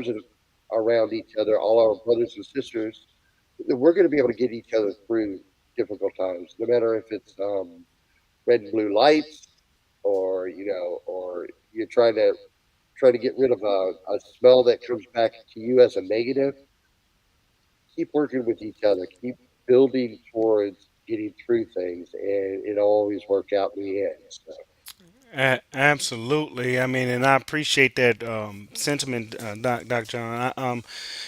around each other, all our brothers and sisters, we're going to be able to get each other through difficult times, no matter if it's red and blue lights, or you're trying to get rid of a smell that comes back to you as a negative. Keep working with each other. Keep building towards getting through things, and it'll always work out in the end. So, Absolutely. I mean, and I appreciate that sentiment, Doc John.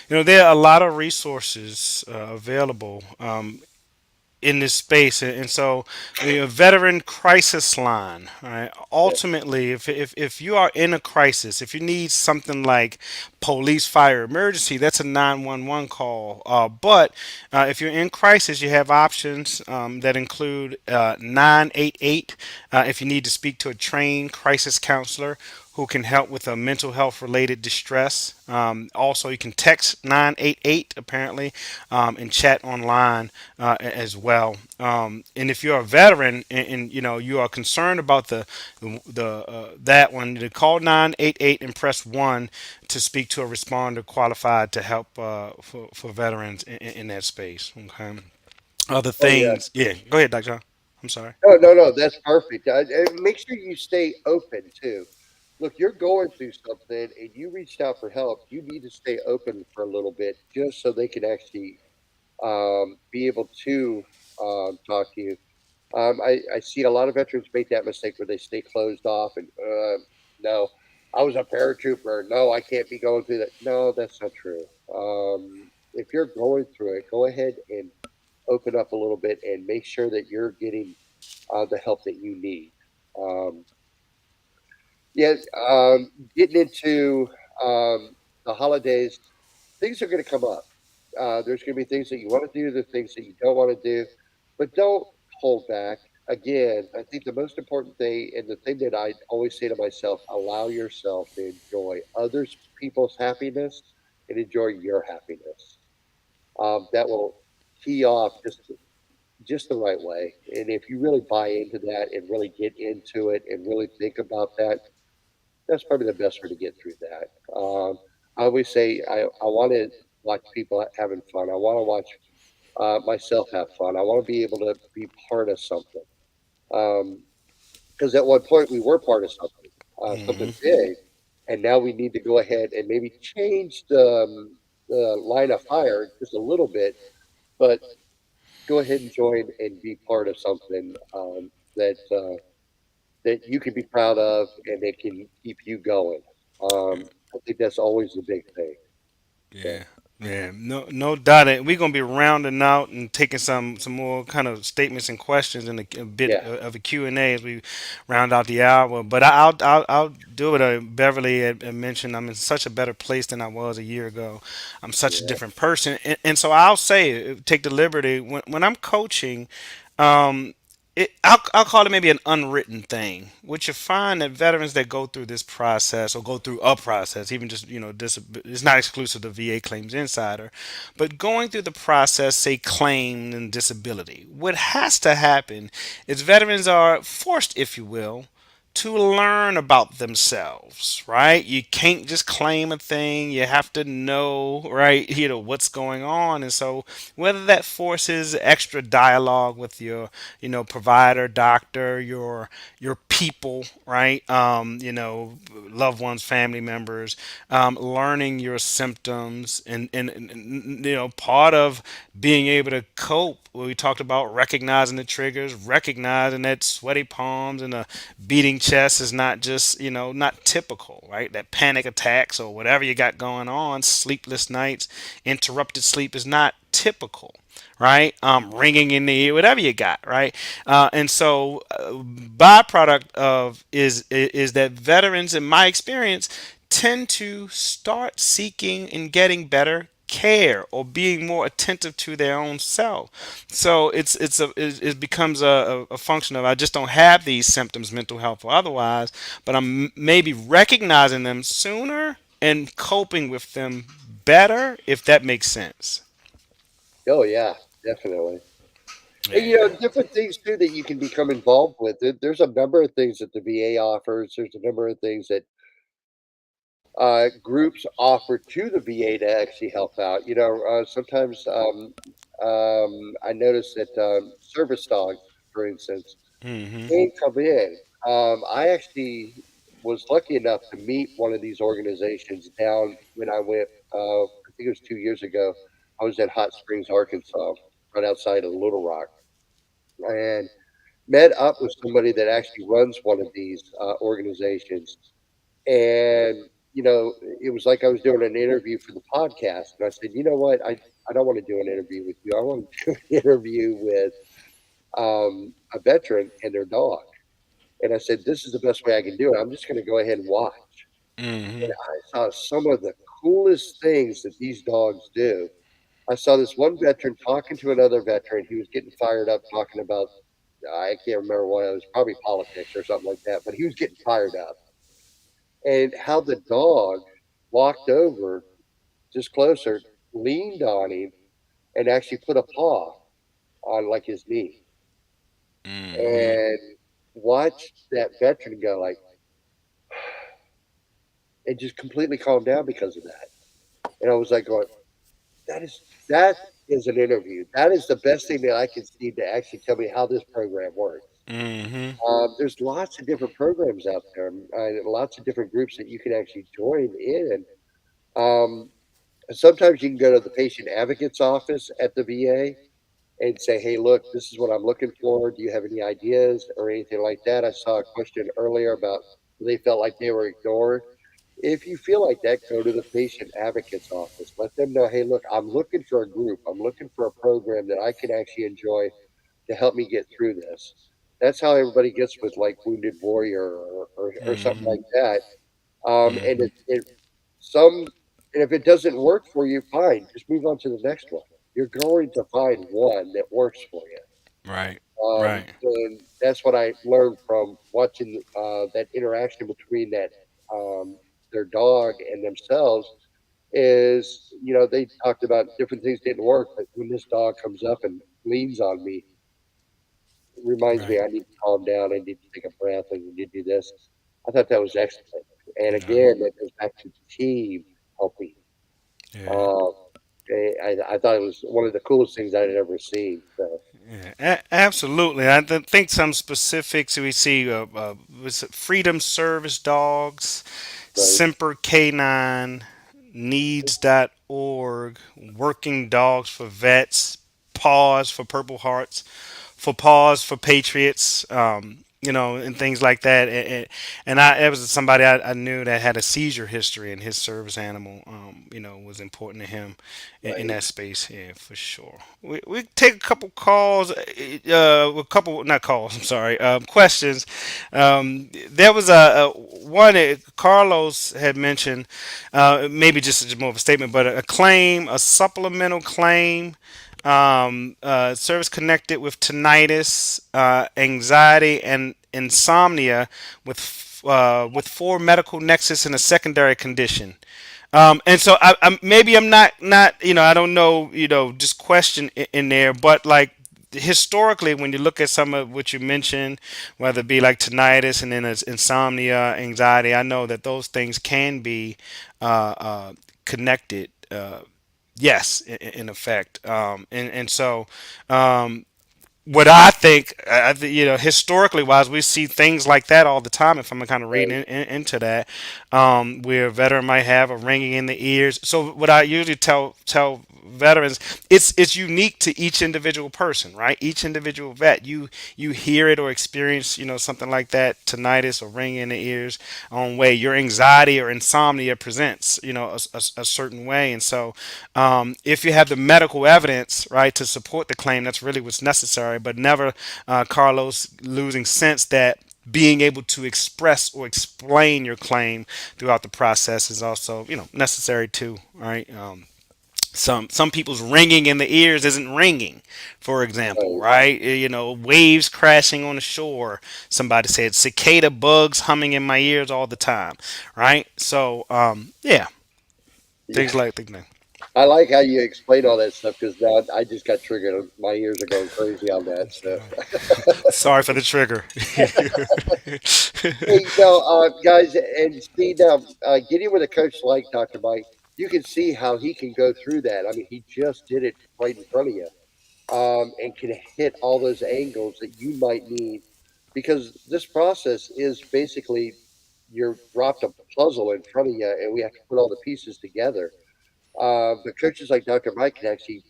There are a lot of resources available. in this space, and so a veteran crisis line. Right? Yeah. Ultimately, if you are in a crisis, if you need something like police, fire, emergency, that's a 911 call. But if you're in crisis, you have options that include 988 if you need to speak to a trained crisis counselor who can help with a mental health related distress. Also, you can text 988 apparently and chat online as well. And if you're a veteran and you know you are concerned about the that one, you call 988 and press one to speak to a responder qualified to help for veterans in that space. Okay. Other Oh yeah. things, yeah. Go ahead, Dr. John. I'm sorry. No, no, no. That's perfect. And make sure you stay open too. Look, you're going through something and you reached out for help. You need to stay open for a little bit just so they can actually be able to talk to you. I see a lot of veterans make that mistake where they stay closed off and no, I was a paratrooper. No, I can't be going through that. No, that's not true. If you're going through it, go ahead and open up a little bit and make sure that you're getting the help that you need. Um, yeah, getting into the holidays, things are going to come up. There's going to be things that you want to do, the things that you don't want to do, but don't hold back. Again, I think the most important thing, and the thing that I always say to myself, allow yourself to enjoy others people's happiness and enjoy your happiness. That will key off just the right way. And if you really buy into that and really get into it and really think about that, that's probably the best way to get through that. I always say I want to watch people having fun. I want to watch myself have fun. I want to be able to be part of something. Because at one point we were part of something, something Hmm. big, and now we need to go ahead and maybe change the line of fire just a little bit, but go ahead and join and be part of something that you can be proud of and it can keep you going. I think that's always the big thing. So Yeah, yeah, no doubt. We're gonna be rounding out and taking some more kind of statements and questions and a bit yeah, of a Q and A as we round out the hour. But I'll do it. Beverly had mentioned I'm in such a better place than I was a year ago. I'm such a yeah. different person, and so I'll say take the liberty when I'm coaching. Um, I'll call it maybe an unwritten thing, which you find that veterans that go through this process or go through a process, even just this, it's not exclusive to VA Claims Insider, but going through the process, say claim and disability, what has to happen is veterans are forced, if you will, to learn about themselves, right? You can't just claim a thing. You have to know, right, what's going on. And so whether that forces extra dialogue with your, provider, doctor, your people, right? Loved ones, family members, learning your symptoms and part of being able to cope. We talked about recognizing the triggers, recognizing that sweaty palms and a beating chest is not just not typical, right? That panic attacks or whatever you got going on, sleepless nights, interrupted sleep is not typical, right? Ringing in the ear, whatever you got, right? And so, byproduct of is that veterans, in my experience, tend to start seeking and getting better care or being more attentive to their own self. So it becomes a function of I just don't have these symptoms, mental health or otherwise, but I'm maybe recognizing them sooner and coping with them better, if that makes sense. Oh yeah, definitely. And Yeah. different things too that you can become involved with. There's a number of things that the VA offers. There's a number of things that groups offer to the VA to actually help out. Sometimes I noticed that service dogs, for instance, Hmm. can come in. I actually was lucky enough to meet one of these organizations down when I went. I think it was 2 years ago. I was at Hot Springs, Arkansas, right outside of Little Rock, and met up with somebody that actually runs one of these organizations. And it was like I was doing an interview for the podcast, and I said, "You know what? I don't want to do an interview with you. I want to do an interview with." a veteran and their dog. And I said, this is the best way I can do it. I'm just going to go ahead and watch. And Mm-hmm. I saw some of the coolest things that these dogs do. I saw this one veteran talking to another veteran. He was getting fired up talking about, I can't remember what it was, probably politics or something like that, but he was getting fired up. And how the dog walked over just closer, leaned on him, and actually put a paw on like his knee Mm-hmm. and watched that veteran go like, and just completely calm down because of that. And I was like, going, that is that is an interview. That is the best thing that I can see to actually tell me how this program works. Mm-hmm. There's lots of different programs out there, lots of different groups that you can actually join in. Um, Sometimes you can go to the patient advocate's office at the VA and say, "Hey, look, this is what I'm looking for. Do you have any ideas or anything like that?" I saw a question earlier about they felt like they were ignored. If you feel like that, go to the patient advocate's office. Let them know, "Hey, look, I'm looking for a group. I'm looking for a program that I can actually enjoy to help me get through this." That's how everybody gets with like Wounded Warrior or something Mm-hmm. like that. And Mm-hmm. it some and if it doesn't work for you, fine, just move on to the next one. You're going to find one that works for you. Right. Right. And that's what I learned from watching that interaction between that their dog and themselves is, they talked about different things didn't work, but when this dog comes up and leans on me, it reminds me Right. I need to calm down, I need to take a breath, and I need to do this. I thought that was excellent. And Yeah. again, that goes back to team helping. Yeah. Uh, I thought it was one of the coolest things I'd ever seen. So, Yeah, absolutely. I think some specifics we see was it Freedom Service Dogs, right, Semper Canine, Needs.org, Working Dogs for Vets, Paws for Purple Hearts, for Paws for Patriots, and things like that. It was somebody I knew that had a seizure history, and his service animal, was important to him in right. that space. Yeah, for sure. We take a couple calls, a couple not calls. I'm sorry, questions. There was a one Carlos had mentioned, maybe just more of a statement, but a claim, a supplemental claim, service connected with tinnitus, anxiety, and insomnia with four medical nexus and a secondary condition. And so maybe I'm not I don't know just question in there, but like historically when you look at some of what you mentioned, whether it be like tinnitus and then it's insomnia, anxiety, I know that those things can be connected. Yes, in effect, and so what I think, historically wise, we see things like that all the time. If I'm kind of reading Right. into that, where a veteran might have a ringing in the ears. So what I usually tell veterans, it's unique to each individual person, right? Each individual vet, you hear it or experience, something like that, tinnitus or ringing in the ears, on way your anxiety or insomnia presents, a certain way, and so if you have the medical evidence, right, to support the claim, that's really what's necessary. But never, Carlos, losing sense that being able to express or explain your claim throughout the process is also, necessary too, right? Some people's ringing in the ears isn't ringing, for example, Right. right? Waves crashing on the shore. Somebody said cicada bugs humming in my ears all the time, right? So, yeah, Yeah. things like that. I like how you explain all that stuff because now I just got triggered. My ears are going crazy on that. So, Sorry for the trigger. hey, guys, and see now, getting with a coach like Dr. Mike, you can see how he can go through that. I mean, he just did it right in front of you, and can hit all those angles that you might need because this process is basically you're dropped a puzzle in front of you, and we have to put all the pieces together. But coaches like Dr. Mike can actually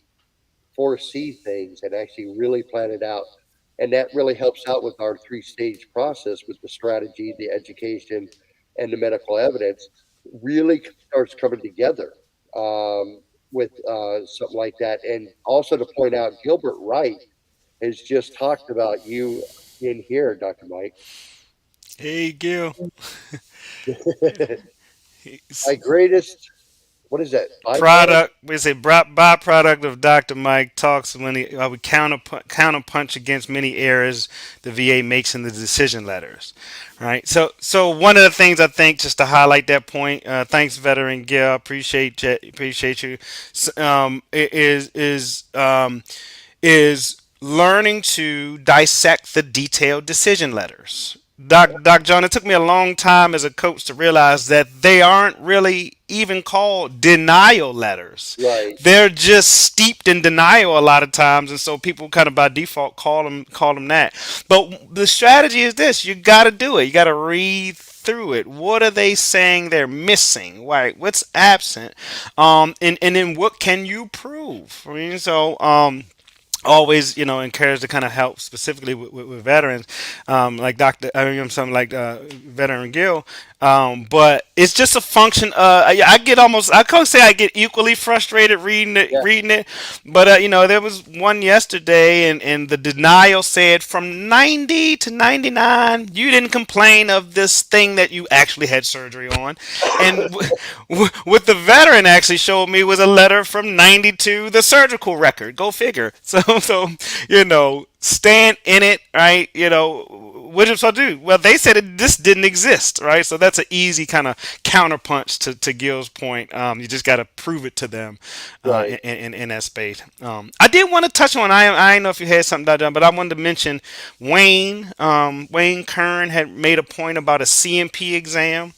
foresee things and actually really plan it out. And that really helps out with our three-stage process with the strategy, the education, and the medical evidence really starts coming together with something like that. And also to point out, Gilbert Wright has just talked about you in here, Dr. Mike. Hey, Gil. My greatest, what is that, byproduct? Product is a byproduct of Dr. Mike talks when he would counterpunch against many errors the VA makes in the decision letters. Right. So one of the things I think, just to highlight that point, thanks, veteran Gil, appreciate you. Is learning to dissect the detailed decision letters. Doc John, it took me a long time as a coach to realize that they aren't really even called denial letters. Right, They're just steeped in denial a lot of times, and so people kind of by default call them that. But the strategy is this: you got to do it. You got to read through it. What are they saying they're missing? Right? What's absent? And then what can you prove? I mean, always, encouraged to kind of help specifically with veterans, like something like veteran Gill. But it's just a function. I get almost, I can't say I get equally frustrated yeah, reading it, but there was one yesterday, and the denial said from 90 to 99, you didn't complain of this thing that you actually had surgery on, and what the veteran actually showed me was a letter from 92, the surgical record. Go figure. So stand in it, right? What am I supposed to do? Well, they said this didn't exist, right? So that's an easy kind of counterpunch to Gil's point. You just got to prove it to them right. in that space. I did want to touch on. I don't know if you had something done, but I wanted to mention Wayne. Wayne Kern had made a point about a CMP exam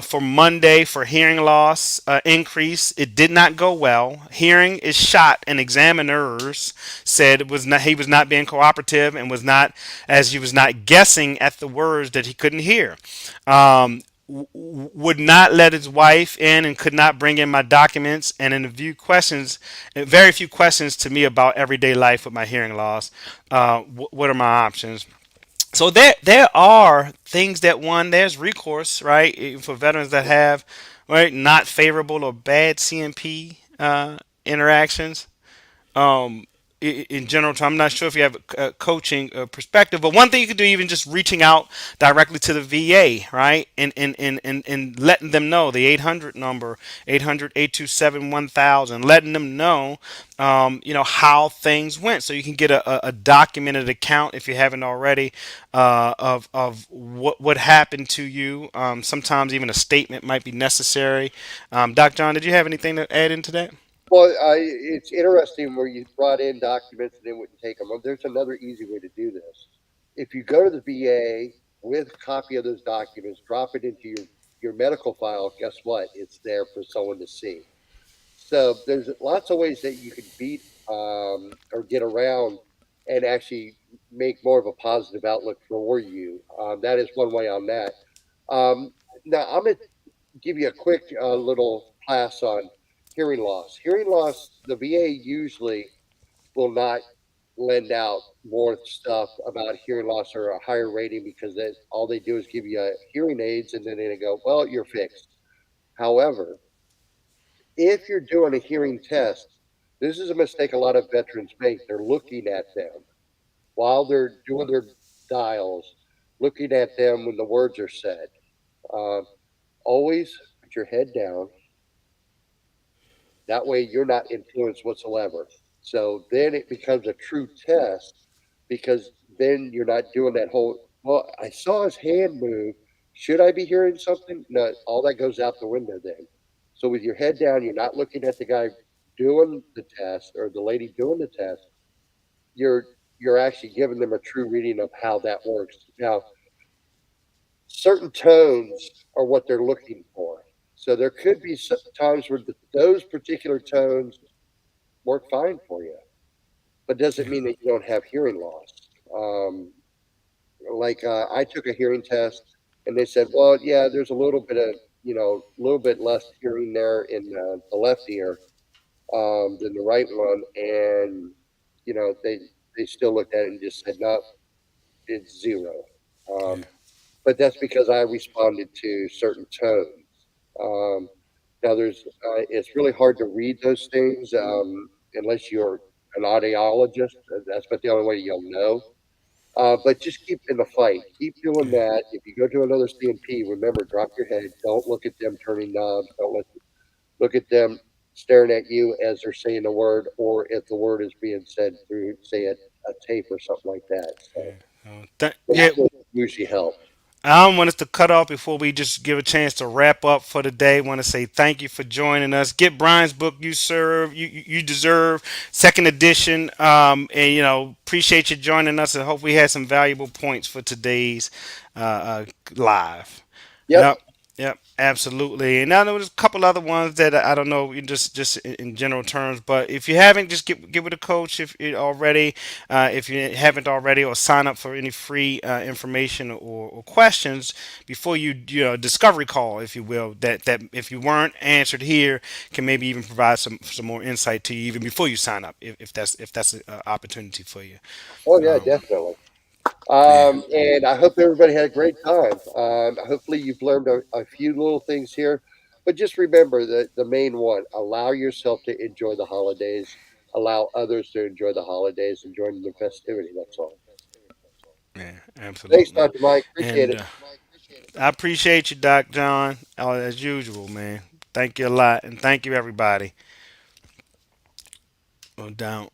for Monday for hearing loss increase. It did not go well. Hearing is shot, and examiners said it was not, he was not being cooperative and was not, as he was not guessing at the words that he couldn't hear. Would not let his wife in and could not bring in my documents, and in a few questions, very few questions to me about everyday life with my hearing loss. What are my options? So there are things that, one, there's recourse, right, for veterans that have, right, not favorable or bad CMP interactions. um, in general. I'm not sure if you have a coaching perspective, but one thing you could do, even just reaching out directly to the VA, right, and letting them know the 800 number, 800-827-1000, letting them know, how things went, so you can get a documented account if you haven't already, of what happened to you. Sometimes even a statement might be necessary. Doc John, did you have anything to add into that? Well, it's interesting where you brought in documents and they wouldn't take them. Well, there's another easy way to do this. If you go to the VA with a copy of those documents, drop it into your medical file, guess what? It's there for someone to see. So there's lots of ways that you could beat or get around and actually make more of a positive outlook for you. That is one way on that. Um, Now, I'm going to give you a quick little class on hearing loss. Hearing loss, the VA usually will not lend out more stuff about hearing loss or a higher rating because all they do is give you hearing aids and then they go, well, you're fixed. However, if you're doing a hearing test, this is a mistake a lot of veterans make. They're looking at them while they're doing their dials, looking at them when the words are said. Uh, Always put your head down. That way you're not influenced whatsoever. So then it becomes a true test because then you're not doing that whole, well, I saw his hand move. Should I be hearing something? No, all that goes out the window then. So with your head down, you're not looking at the guy doing the test or the lady doing the test. You're you're actually giving them a true reading of how that works. Now, certain tones are what they're looking for. So there could be times where those particular tones work fine for you, but doesn't mean that you don't have hearing loss. Um, I took a hearing test, and they said, well, yeah, there's a little bit of a little bit less hearing there in the left ear than the right one, and they still looked at it and just said, no, it's zero. Yeah. Um, but that's because I responded to certain tones. Now, it's really hard to read those things unless you're an audiologist. That's about the only way you'll know. But just keep in the fight. Keep doing that. If you go to another CMP, remember, drop your head. Don't look at them turning knobs. Don't look at them staring at you as they're saying the word, or if the word is being said through, say, a tape or something like that. So Yeah, that's what usually helps. I don't want us to cut off before we just give a chance to wrap up for the day. Want to say thank you for joining us. Get Brian's book. You serve. You deserve. Second edition. And appreciate you joining us, and hope we had some valuable points for today's live. Yep. Yep. Yep, absolutely. And now there was a couple other ones that I don't know, just in general terms. But if you haven't, just get with a coach if you haven't already, or sign up for any free information or questions before discovery call, if you will. That if you weren't answered here, can maybe even provide some more insight to you even before you sign up, if that's an opportunity for you. Oh yeah, Um, definitely. yeah. And I hope everybody had a great time. Hopefully, you've learned a few little things here, but just remember the main one: allow yourself to enjoy the holidays. Allow others to enjoy the holidays and join in the festivity. That's all. Yeah, Thanks, absolutely. Dr. Mike. Appreciate And it. I appreciate you, Doc John, as usual, man. Thank you a lot, and thank you everybody. No doubt.